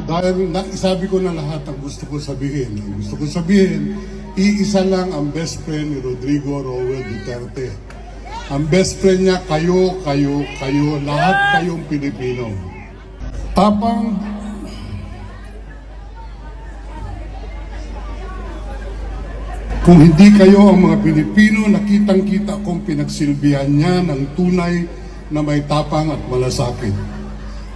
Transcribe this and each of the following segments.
Dahil sabi ko na lahat ang gusto ko sabihin. Ang gusto ko sabihin, iisa lang ang best friend ni Rodrigo Roel Duterte. Ang best friend niya, kayo, lahat kayong Pilipino. Tapang, kung hindi kayo ang mga Pilipino, nakitang-kita kong pinagsilbihan niya ng tunay na may tapang at malasakit.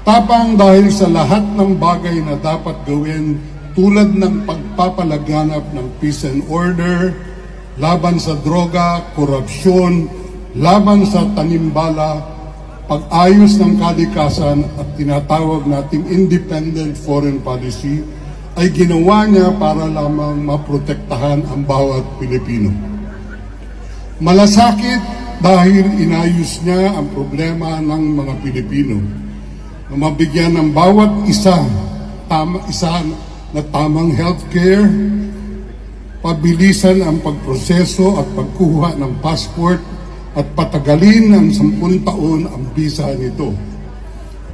Tapang dahil sa lahat ng bagay na dapat gawin tulad ng pagpapalaganap ng peace and order, laban sa droga, korupsyon, laban sa tanimbala, pag-ayos ng kalikasan at tinatawag nating independent foreign policy ay ginawa niya para lamang maprotektahan ang bawat Pilipino. Malasakit dahil inayos niya ang problema ng mga Pilipino na mabigyan ng bawat isa na tamang healthcare, pabilisan ang pagproseso at pagkuha ng passport at patagalin ng 10 taon ang visa nito.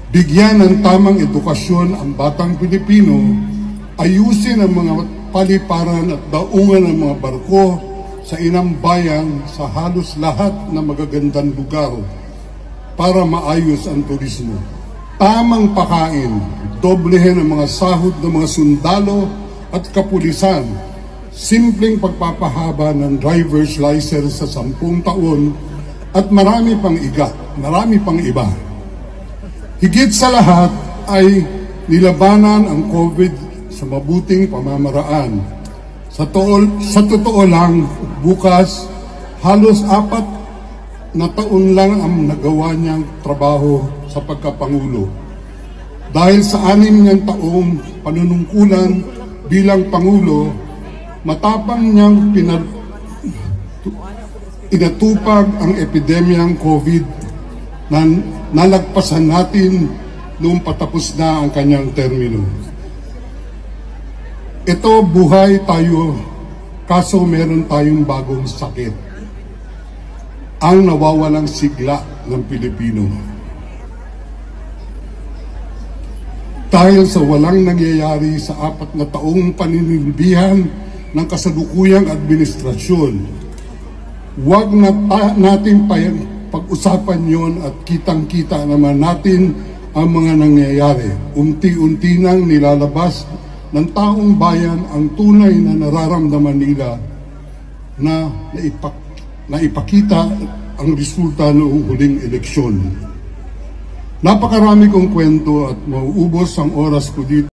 Bigyan ng tamang edukasyon ang batang Pilipino, ayusin ang mga paliparan at daungan ng mga barko sa inang bayan sa halos lahat ng magagandang lugar para maayos ang turismo. Tamang pakain, doblehin ang mga sahod ng mga sundalo at kapulisan, simpleng pagpapahaba ng driver's license sa 10 taon at marami pang iba. Higit sa lahat ay nilabanan ang COVID sa mabuting pamamaraan. Sa totoo lang, bukas, halos 4 na taon lang ang nagawa niyang trabaho sa pagkapangulo. Dahil sa 6 niyang taong panunungkulan bilang Pangulo, matapang niyang inatupag ang epidemyang COVID na nalagpasan natin noong patapos na ang kanyang termino. Ito, buhay tayo, kaso meron tayong bagong sakit. Ang nawawalang sigla ng Pilipino. Dahil sa walang nangyayari sa 4 na taong paninilbihan ng kasalukuyang administrasyon, huwag na natin pag-usapan yon at kitang-kita naman natin ang mga nangyayari. Unti-unti nang nilalabas ng taong bayan ang tunay na nararamdaman nila na naipakita ang resulta noong huling eleksyon. Napakarami kong kwento at mauubos ang oras ko dito.